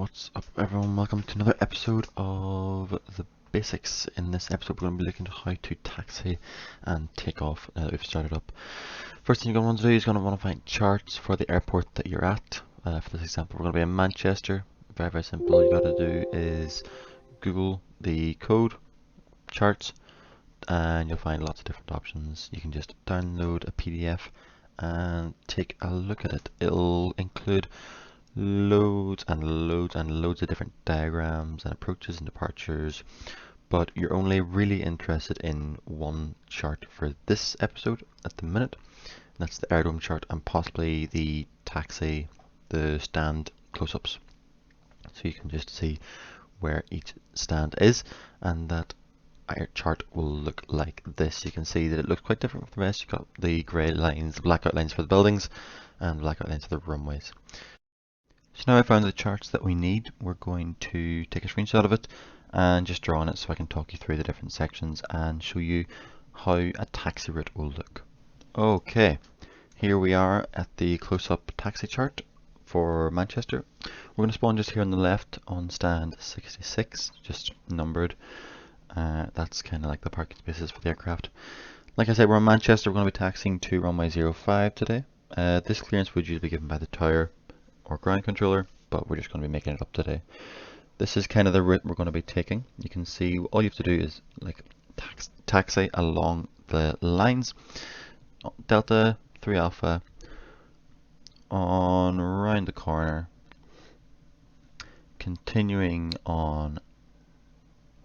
What's up everyone, welcome to another episode of The Basics. In this episode we're going to be looking at how to taxi and take off now that we've started up. First thing you're going to want to do is going to want to find charts for the airport that you're at. For this example we're going to be in Manchester. Very simple. All you got to do is Google the code, charts, and you'll find lots of different options. You can just download a PDF and take a look at it. It'll include loads of different diagrams and approaches and departures, but you're only really interested in one chart for this episode at the minute, and that's the aerodrome chart and possibly the taxi, the stand close-ups, so you can just see where each stand is, and that chart will look like this. You can see that it looks quite different from the rest. You've got the grey lines, the black outlines for the buildings, and black outlines for the runways. So now I found the charts that we need. We're going to take a screenshot of it and just draw on it so I can talk you through the different sections and show you how a taxi route will look. Okay, here we are at the close-up taxi chart for Manchester. We're going to spawn just here on the left on stand 66, just numbered. That's kind of like the parking spaces for the aircraft. Like I said, we're in Manchester. We're going to be taxiing to runway 05 today. This clearance would usually be given by the tower or ground controller, but we're just going to be making it up today. This is kind of the route we're going to be taking. You can see all you have to do is like taxi along the lines. Delta 3 Alpha on round the corner, continuing on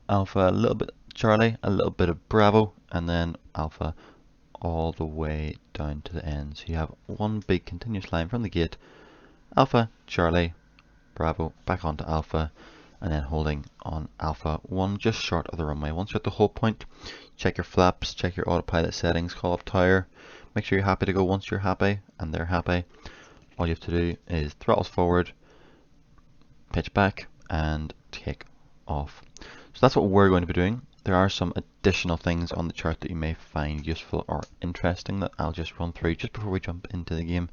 Alpha, a little bit Charlie, a little bit of Bravo, and then Alpha all the way down to the end. So you have one big continuous line from the gate, Alpha, Charlie, Bravo, back onto Alpha, and then holding on Alpha 1 just short of the runway. Once you're at the hold point, check your flaps, check your autopilot settings, call up tower, make sure you're happy to go. Once you're happy and they're happy, all you have to do is throttles forward, pitch back, and take off. So that's what we're going to be doing. There are some additional things on the chart that you may find useful or interesting that I'll just run through just before we jump into the game.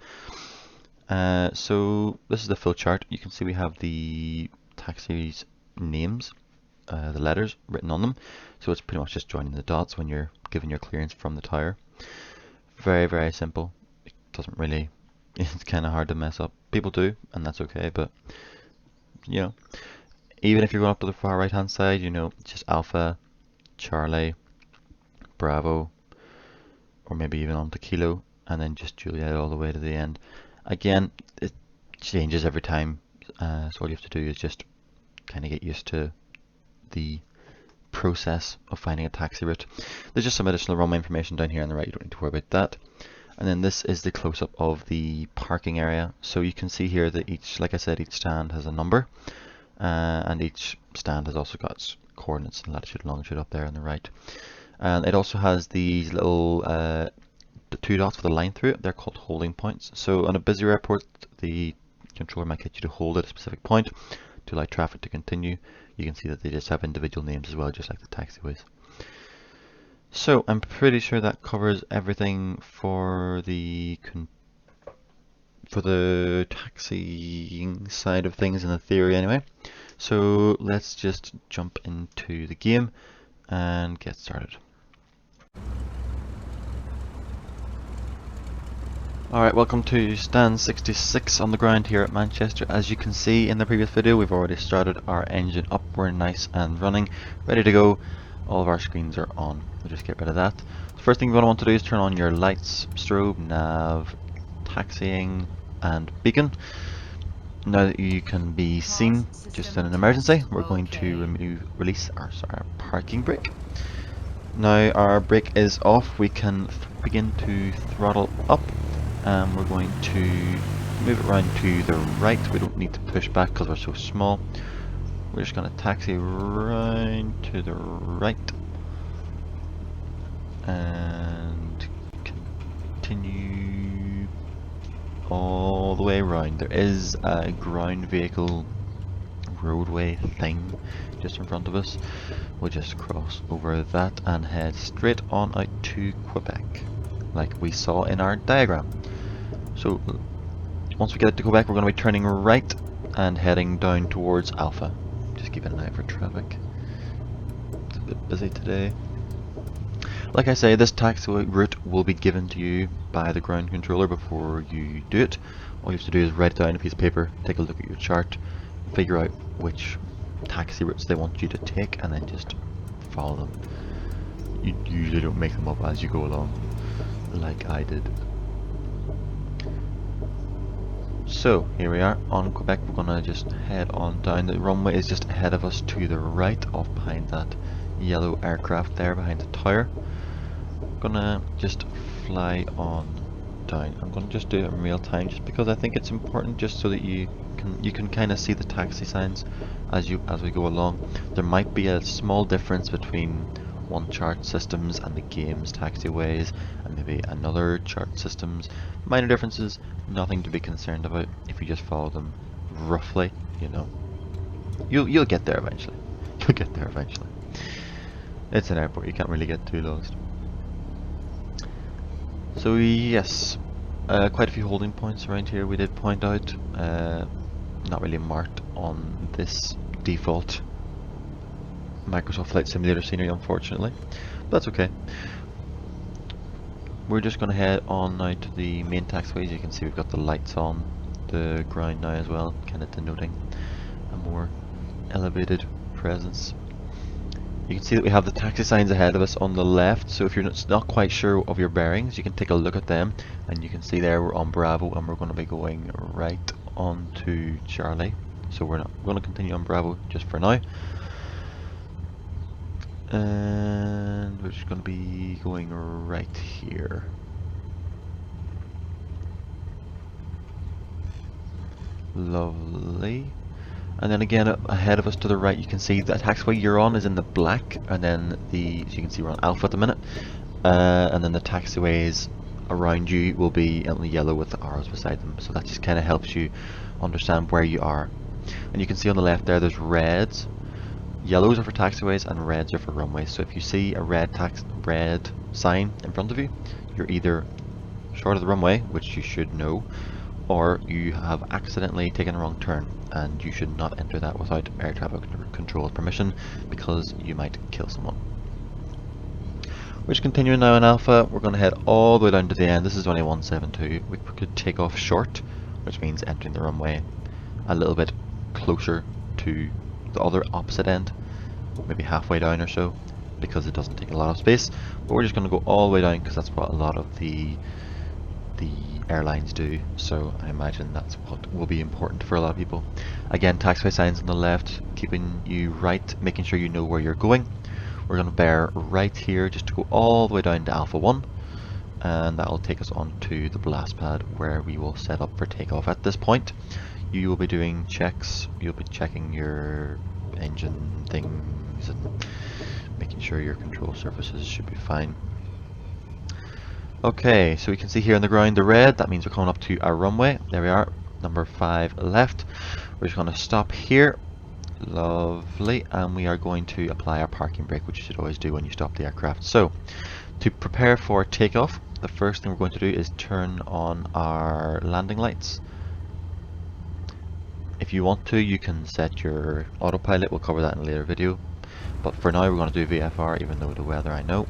So this is the full chart. You can see we have the taxi's names, the letters written on them. So it's pretty much just joining the dots when you're given your clearance from the tower. Very simple. It doesn't really, it's kind of hard to mess up. People do, and that's okay, but you know, even if you're going up to the far right hand side, you know, it's just Alpha, Charlie, Bravo, or maybe even on to Kilo, and then just Juliet all the way to the end. Again, it changes every time, so all you have to do is just kind of get used to the process of finding a taxi route. There's just some additional runway information down here on the right, you don't need to worry about that. And then this is the close-up of the parking area. So you can see here that each, like I said, each stand has a number, and each stand has also got coordinates and latitude and longitude up there on the right. And it also has these little the two dots with a line through it. They're called holding points. So on a busy airport, the controller might get you to hold at a specific point to allow traffic to continue. You can see that they just have individual names as well, just like the taxiways. So I'm pretty sure that covers everything for the taxiing side of things in the theory anyway. So let's just jump into the game and get started. Alright, welcome to stand 66 on the ground here at Manchester. As you can see in the previous video, we've already started our engine up. We're nice and running, ready to go. All of our screens are on. We'll just get rid of that. The first thing you're going to want to do is turn on your lights, strobe, nav, taxiing, and beacon. Now that you can be seen, just in an emergency, we're going to release our parking brake. Now our brake is off. We can begin to throttle up. We're going to move it around to the right. We don't need to push back because we're so small. We're just going to taxi around to the right and continue all the way around. There is a ground vehicle roadway thing just in front of us. We'll just cross over that and head straight on out to Quebec, like we saw in our diagram. So once we get to Quebec, we're going to be turning right and heading down towards Alpha. Just keep an eye for traffic. It's a bit busy today. Like I say, this taxiway route will be given to you by the ground controller before you do it. All you have to do is write it down on a piece of paper, take a look at your chart, figure out which taxi routes they want you to take, and then just follow them. You usually don't make them up as you go along, like I did. So here we are on Quebec. We're gonna just head on down. The runway is just ahead of us to the right, off behind that yellow aircraft there behind the tower. Gonna just fly on down. I'm gonna just do it in real time, just because I think it's important, just so that you can kind of see the taxi signs as we go along. There might be a small difference between one chart systems and the game's taxiways, and maybe another chart systems. Minor differences, nothing to be concerned about if you just follow them roughly. You know, you'll get there eventually. You'll get there eventually. It's an airport, you can't really get too lost. So yes, quite a few holding points around here we did point out. Not really marked on this default Microsoft Flight Simulator scenery, unfortunately, but that's okay. We're just going to head on now to the main taxiways. You can see we've got the lights on the ground now as well, kind of denoting a more elevated presence. You can see that we have the taxi signs ahead of us on the left, so if you're not quite sure of your bearings, you can take a look at them, and you can see there we're on Bravo, and we're going to be going right on to Charlie. So we're going to continue on Bravo just for now. And we're just going to be going right here. Lovely. And then again ahead of us to the right, you can see the taxiway you're on is in the black, and then as you can see we're on Alpha at the minute, and then the taxiways around you will be in the yellow with the arrows beside them. So that just kind of helps you understand where you are. And you can see on the left there, there's reds. Yellows are for taxiways and reds are for runways. So if you see a red sign in front of you, you're either short of the runway, which you should know, or you have accidentally taken a wrong turn, and you should not enter that without air traffic control permission, because you might kill someone. We're just continuing now in Alpha. We're going to head all the way down to the end. This is only 172. We could take off short, which means entering the runway a little bit closer to the other opposite end, maybe halfway down or so, because it doesn't take a lot of space. But we're just going to go all the way down because that's what a lot of the airlines do, so I imagine that's what will be important for a lot of people. Again, taxiway signs on the left, keeping you right, making sure you know where you're going. We're going to bear right here just to go all the way down to Alpha 1, and that will take us on to the blast pad where we will set up for takeoff. At this point you will be doing checks, you'll be checking your engine things and making sure your control surfaces should be fine. Okay, so we can see here on the ground the red, that means we're coming up to our runway. There we are, number 5 left. We're just going to stop here. Lovely, and we are going to apply our parking brake, which you should always do when you stop the aircraft. So, to prepare for takeoff, the first thing we're going to do is turn on our landing lights. If you want to, you can set your autopilot, we'll cover that in a later video. But for now we're going to do VFR, even though the weather I know.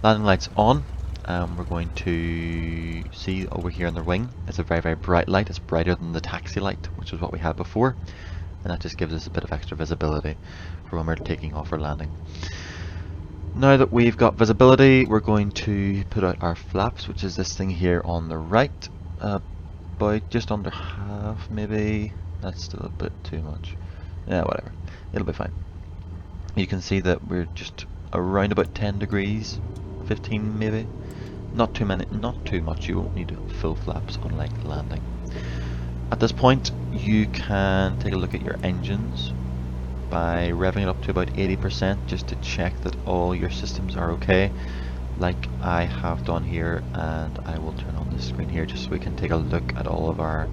Landing lights on. We're going to see over here on the wing, it's a very, very bright light. It's brighter than the taxi light, which is what we had before, and that just gives us a bit of extra visibility for when we're taking off or landing. Now that we've got visibility, we're going to put out our flaps, which is this thing here on the right, about just under half maybe. That's still a bit too much. Yeah, whatever, it'll be fine. You can see that we're just around about 10 degrees, 15 maybe. Not too many, not too much. You won't need full flaps unlike landing. At this point you can take a look at your engines by revving it up to about 80% just to check that all your systems are okay, like I have done here, and I will turn on this screen here just so we can take a look at all of our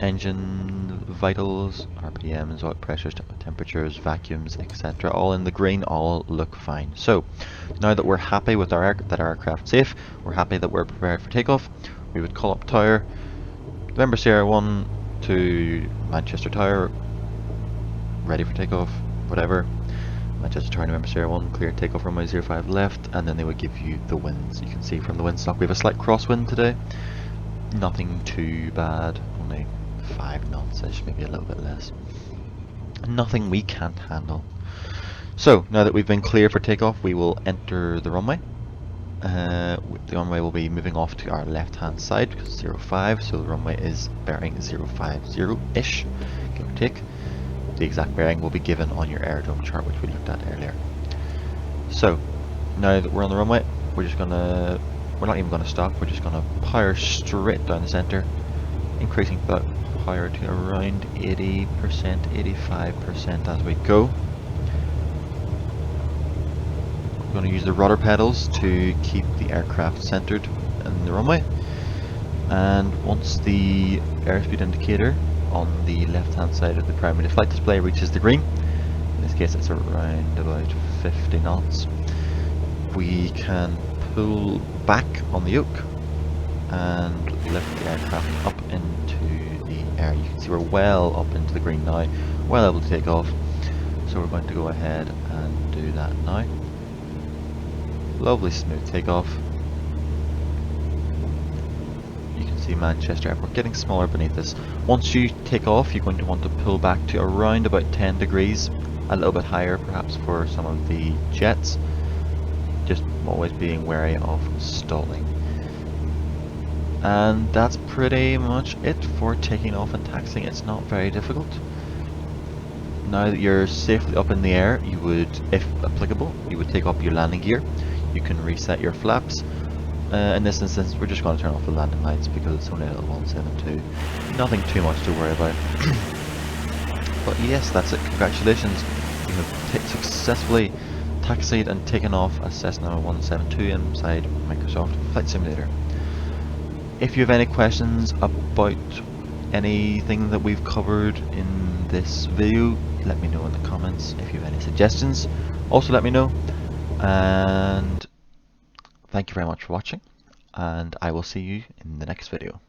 engine vitals, RPMs, oil pressures, temperatures, vacuums, etc. All in the green, all look fine. So now that we're happy with our aircraft's safe, we're happy that we're prepared for takeoff, we would call up tower, November Sierra 1, to Manchester Tower, ready for takeoff, whatever. Manchester Tower, November Sierra 1, clear takeoff runway 05 left, and then they would give you the winds. You can see from the wind stock we have a slight crosswind today. Nothing too bad, only 5 knots-ish, maybe a little bit less. Nothing we can't handle. So, now that we've been clear for takeoff, we will enter the runway. The runway will be moving off to our left hand side because it's 05, so the runway is bearing 050-ish, give or take. The exact bearing will be given on your aerodrome chart, which we looked at earlier. So, now that we're on the runway, we're not even gonna stop, we're just gonna power straight down the center, increasing that power to around 80%, 85% as we go. We're going to use the rudder pedals to keep the aircraft centered in the runway, and once the airspeed indicator on the left hand side of the primary flight display reaches the green, in this case it's around about 50 knots, we can pull back on the yoke and lift the aircraft up into the air. You can see we're well up into the green now, well able to take off, so we're going to go ahead and do that now. Lovely smooth takeoff. You can see Manchester Airport getting smaller beneath us. Once you take off, you're going to want to pull back to around about 10 degrees, a little bit higher perhaps for some of the jets. Just always being wary of stalling. And that's pretty much it for taking off and taxiing. It's not very difficult. Now that you're safely up in the air, you would, if applicable, you would take off your landing gear. You can reset your flaps. In this instance, we're just going to turn off the landing lights because it's only a little 172. Nothing too much to worry about. But yes, that's it. Congratulations. You have successfully taxied and taken off a Cessna 172 inside Microsoft Flight Simulator. If you have any questions about anything that we've covered in this video, let me know in the comments. If you have any suggestions, also let me know. And thank you very much for watching, and I will see you in the next video.